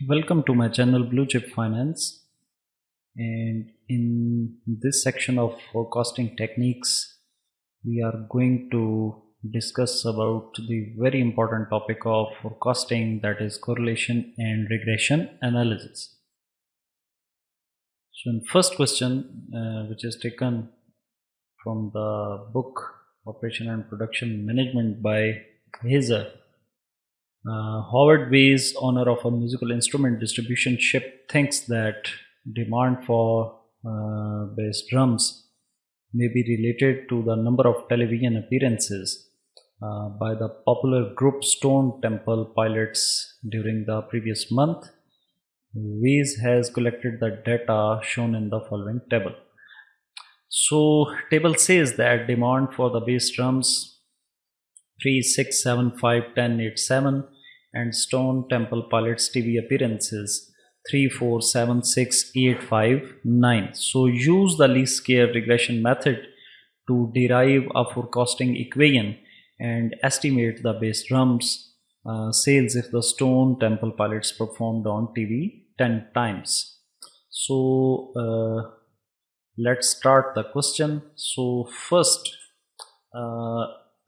Welcome to my channel Blue Chip Finance, and in this section of forecasting techniques we are going to discuss about the very important topic of forecasting, that is correlation and regression analysis. So in first question, which is taken from the book Operation and Production Management by Weiss, Howard Weiss, owner of a musical instrument distribution ship, thinks that demand for bass drums may be related to the number of television appearances by the popular group Stone Temple Pilots during the previous month. Weiss has collected the data shown in the following table. So table says that demand for the bass drums 3, 6, 7, 5, 10, 8, 7 and Stone Temple Pilots TV appearances 3, 4, 7, 6, 8, 5, 9. So use the least square regression method to derive a forecasting equation and estimate the bass drums sales if the Stone Temple Pilots performed on TV 10 times. So let's start the question. So first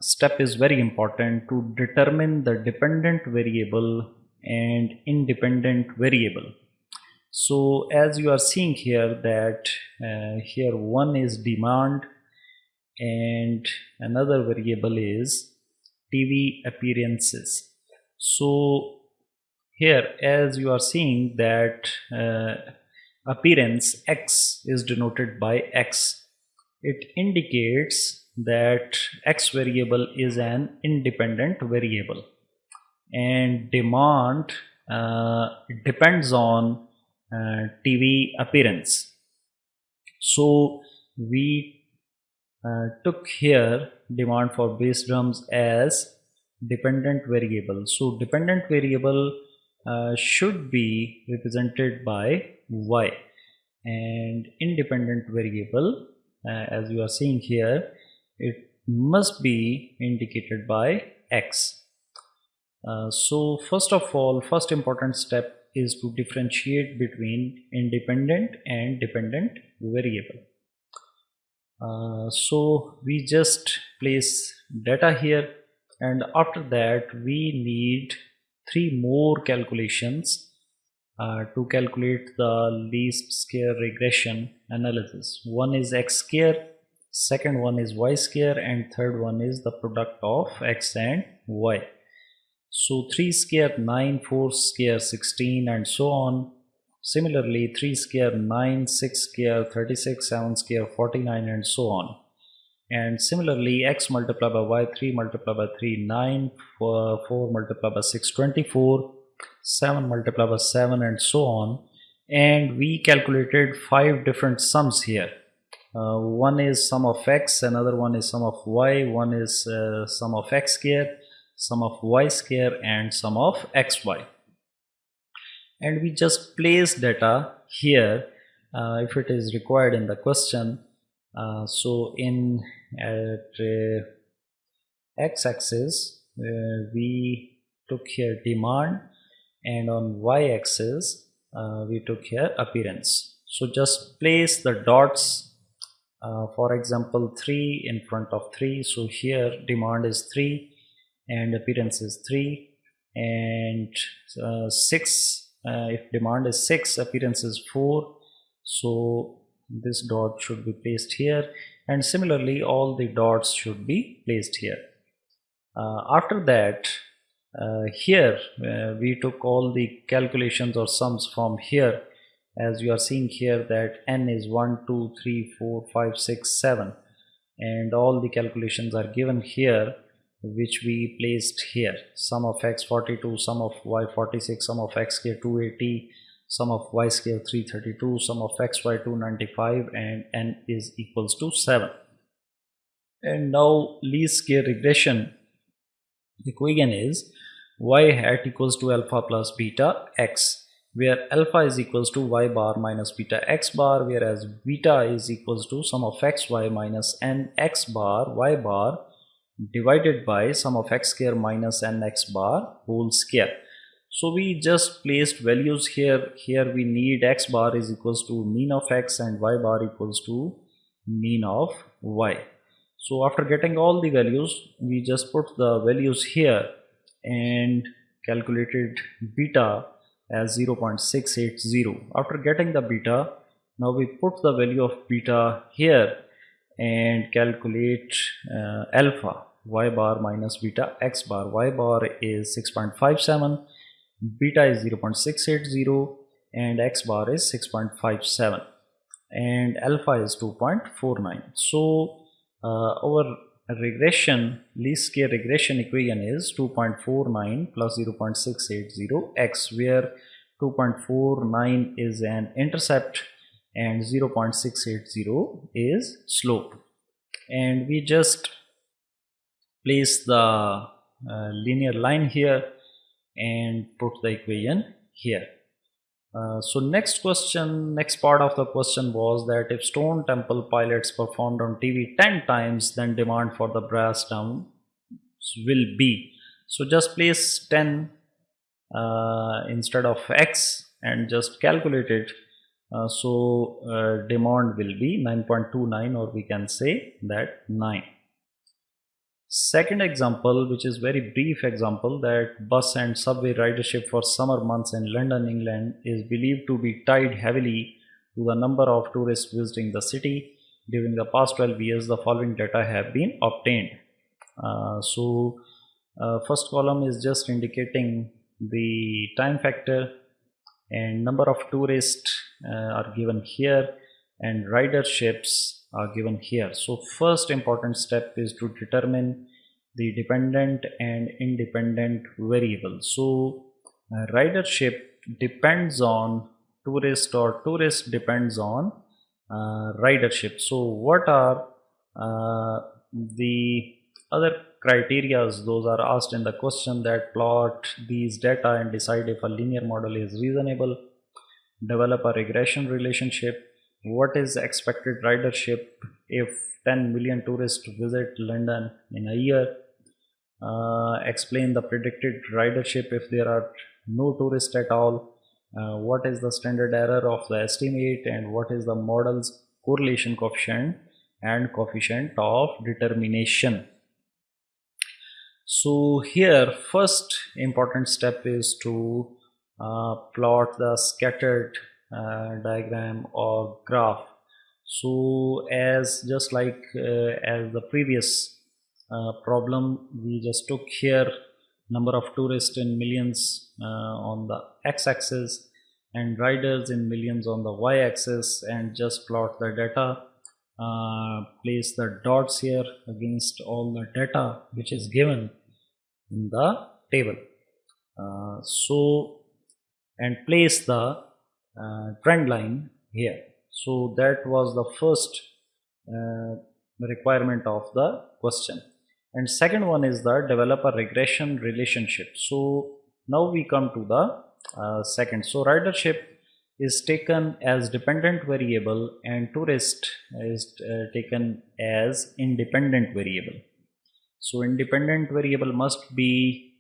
step is very important to determine the dependent variable and independent variable. So as you are seeing here that here one is demand and another variable is TV appearances. So here as you are seeing that appearance X is denoted by X. It indicates that X variable is an independent variable, and demand depends on TV appearance. So we took here demand for bass drums as dependent variable. So dependent variable should be represented by Y, and independent variable as you are seeing here, it must be indicated by X. So first of all, first important step is to differentiate between independent and dependent variable. So we just place data here, and after that we need 3 more calculations to calculate the least square regression analysis. One is X square, second one is Y square, and third one is the product of X and Y. So 3 square 9, 4 square 16 and so on. Similarly 3 square 9, 6 square 36, 7 square 49 and so on. And similarly X multiplied by Y, 3 multiplied by 3 9, 4 multiplied by 6 24, 7 multiplied by 7 and so on. And we calculated 5 different sums here. One is sum of X, another one is sum of Y, one is sum of X square, sum of Y square, and sum of XY. And we just place data here if it is required in the question. So in X-axis we took here demand, and on Y-axis we took here appearance. So just place the dots. For example 3 in front of 3, so here demand is 3 and appearance is 3, and 6 if demand is 6, appearance is 4, so this dot should be placed here, and similarly all the dots should be placed here. After that here we took all the calculations or sums from here. As you are seeing here that N is 1, 2, 3, 4, 5, 6, 7, and all the calculations are given here, which we placed here. Sum of X 42, sum of Y 46, sum of X square 280, sum of Y square 332, sum of XY 295, and N is equals to 7. And now least square regression equation is Y hat equals to alpha plus beta X, where alpha is equals to Y bar minus beta X bar, whereas beta is equals to sum of XY minus N X bar Y bar divided by sum of X square minus N X bar whole square. So we just placed values here. Here we need x bar is equals to mean of x and y bar equals to mean of y. So after getting all the values, we just put the values here and calculated beta as 0.680. After getting the beta, now we put the value of beta here and calculate alpha. Y bar minus beta x bar. Y bar is 6.57, beta is 0.680 and x bar is 6.57 and alpha is 2.49. So our regression, least square regression equation is 2.49 plus 0.680 x, where 2.49 is an intercept and 0.680 is slope. And we just place the linear line here and put the equation here. So next part of the question was that if Stone Temple Pilots performed on TV 10 times, then demand for the brass term will be. So just place 10 instead of x and just calculate it. Demand will be 9.29, or we can say that 9. Second example, which is very brief example, that bus and subway ridership for summer months in London, England is believed to be tied heavily to the number of tourists visiting the city. During the past 12 years, the following data have been obtained. First column is just indicating the time factor, and number of tourists are given here, and riderships are given here. So first important step is to determine the dependent and independent variable. So ridership depends on tourist, or tourist depends on ridership. So what are the other criterias? Those are asked in the question, that plot these data and decide if a linear model is reasonable, develop a regression relationship, what is expected ridership if 10 million tourists visit London in a year, explain the predicted ridership if there are no tourists at all, what is the standard error of the estimate, and what is the model's correlation coefficient and coefficient of determination. So here first important step is to plot the scattered diagram or graph. So as just like as the previous problem, we just took here number of tourists in millions on the x-axis and riders in millions on the y-axis, and just plot the data, place the dots here against all the data which is given in the table. And place the trend line here. So that was the first requirement of the question. And second one is the develop a regression relationship. So now we come to the second. So ridership is taken as dependent variable and tourist is taken as independent variable. So independent variable must be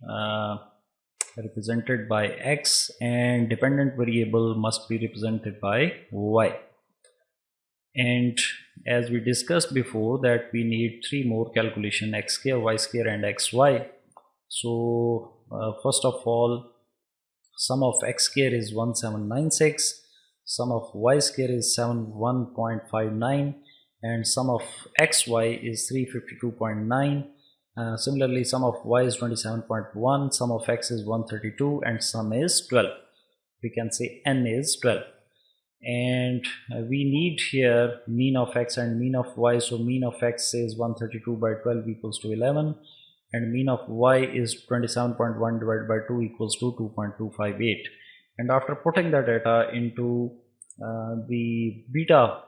represented by x, and dependent variable must be represented by y. And as we discussed before, that we need 3 more calculation, x square, y square and xy. So first of all, sum of x square is 1796, sum of y square is 71.59, and sum of xy is 352.9. Similarly, sum of y is 27.1, sum of x is 132, and sum is 12. We can say n is 12. And we need here mean of x and mean of y. So mean of x is 132 by 12 equals to 11, and mean of y is 27.1 divided by 2 equals to 2.258. And after putting the data into the beta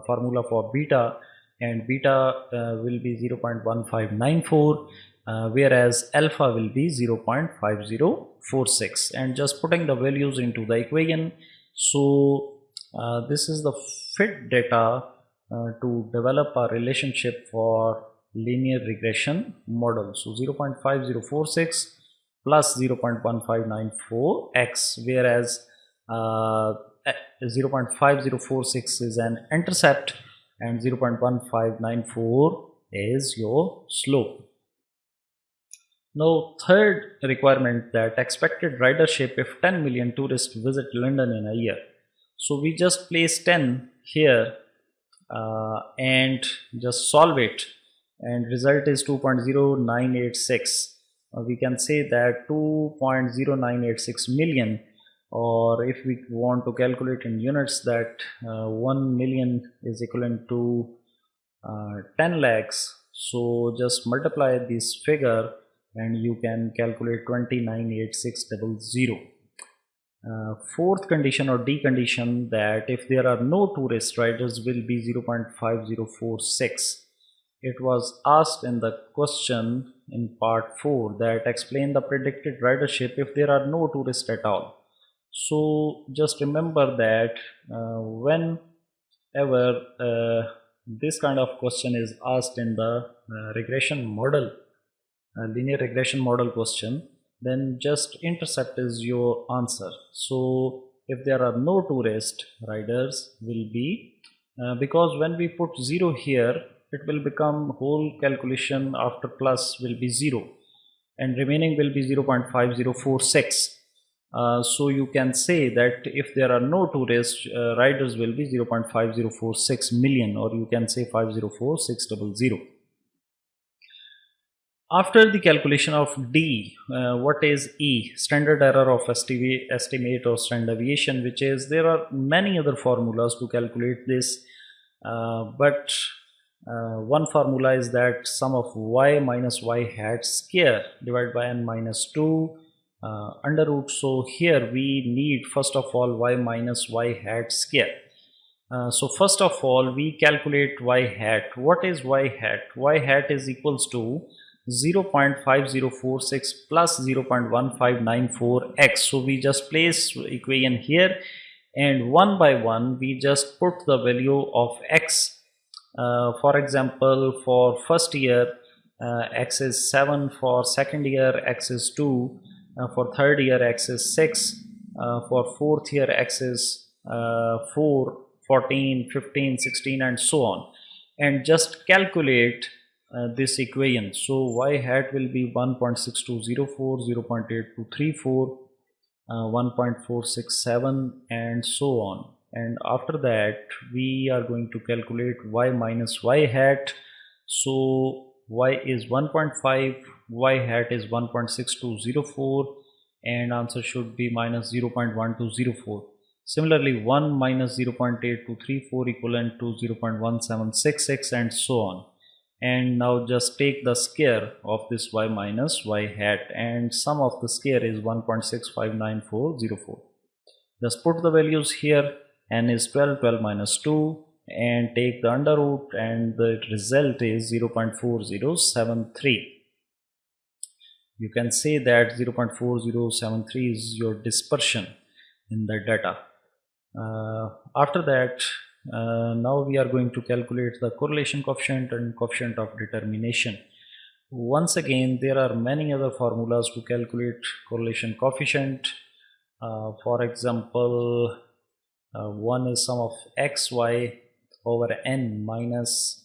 formula for beta, and beta will be 0.1594, whereas alpha will be 0.5046, and just putting the values into the equation. So this is the fit data to develop a relationship for linear regression model. So 0.5046 plus 0.1594x, whereas 0.5046 is an intercept and 0.1594 is your slope. Now, third requirement, that expected ridership if 10 million tourists visit London in a year. So we just place 10 here and just solve it, and result is 2.0986. We can say that 2.0986 million, or if we want to calculate in units, that 1 million is equivalent to 10 lakhs. So just multiply this figure and you can calculate 298600. Fourth condition or D condition, that if there are no tourist riders, will be 0.5046. It was asked in the question in part 4 that explain the predicted ridership if there are no tourists at all. So just remember that whenever this kind of question is asked in the regression model, linear regression model question, then just intercept is your answer. So if there are no tourist riders, will be because when we put 0 here, it will become whole calculation after plus will be 0 and remaining will be 0.5046. So you can say that if there are no tourist riders, will be 0.5046 million, or you can say 504600. After the calculation of D, what is E? Standard error of estimate or standard deviation, which is, there are many other formulas to calculate this, but one formula is that sum of y minus y hat square divided by n minus 2 under root. So here we need first of all y minus y hat square. So first of all we calculate y hat. What is y hat? Y hat is equals to 0.5046 plus 0.1594x. So we just place equation here and one by one we just put the value of x. For example, for first year x is 7, for second year x is 2, for third year x is 6, for fourth year x is 4, 14, 15, 16 and so on, and just calculate this equation. So y hat will be 1.6204, 0.8234, 1.467 and so on. And after that we are going to calculate y minus y hat. So y is 1.5, y hat is 1.6204 and answer should be minus 0.1204. Similarly 1 minus 0.8234 equivalent to 0.1766 and so on. And now just take the square of this y minus y hat, and sum of the square is 1.659404. Just put the values here. N is 12, 12 minus 2 and take the under root, and the result is 0.4073. You can say that 0.4073 is your dispersion in the data. After that, now we are going to calculate the correlation coefficient and coefficient of determination. Once again, there are many other formulas to calculate correlation coefficient. For example, one is sum of xy over n minus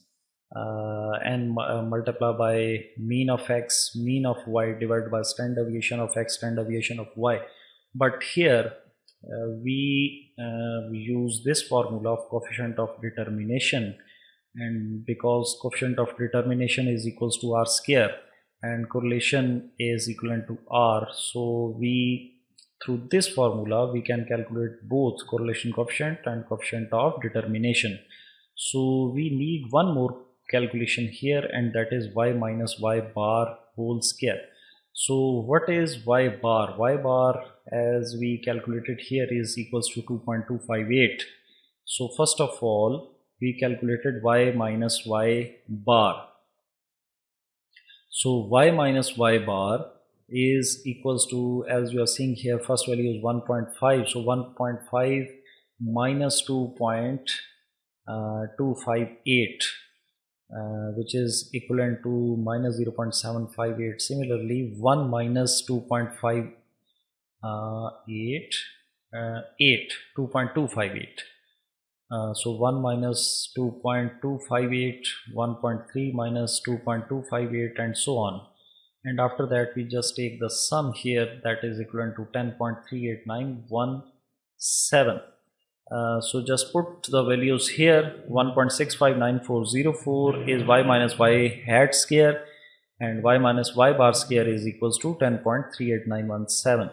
n multiplied by mean of x, mean of y divided by standard deviation of x, standard deviation of y. But here we use this formula of coefficient of determination, and because coefficient of determination is equals to r square and correlation is equivalent to r, so we through this formula we can calculate both correlation coefficient and coefficient of determination. So we need one more calculation here, and that is y minus y bar whole square. So what is y bar? Y bar, as we calculated here, is equals to 2.258. So first of all we calculated y minus y bar. So y minus y bar is equals to, as you are seeing here, first value is 1.5. So 1.5 minus 2.258. which is equivalent to minus 0.758. Similarly, 1 minus 2.58 2.258. So 1 minus 2.258, 1.3 minus 2.258, and so on. And after that we just take the sum here, that is equivalent to 10.38917. So just put the values here. 1.659404 is y minus y hat square, and y minus y bar square is equals to 10.38917,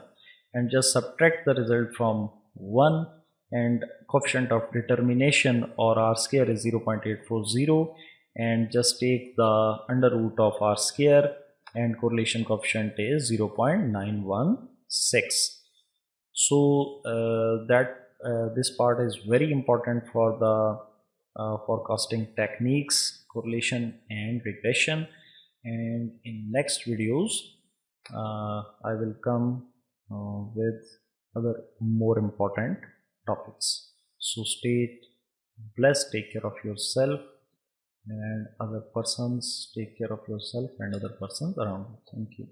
and just subtract the result from 1, and coefficient of determination or r square is 0.840, and just take the under root of r square, and correlation coefficient is 0.916. So this part is very important for the forecasting techniques, correlation and regression. And in next videos I will come with other more important topics. So stay blessed, take care of yourself and other persons, take care of yourself and other persons around you. Thank you.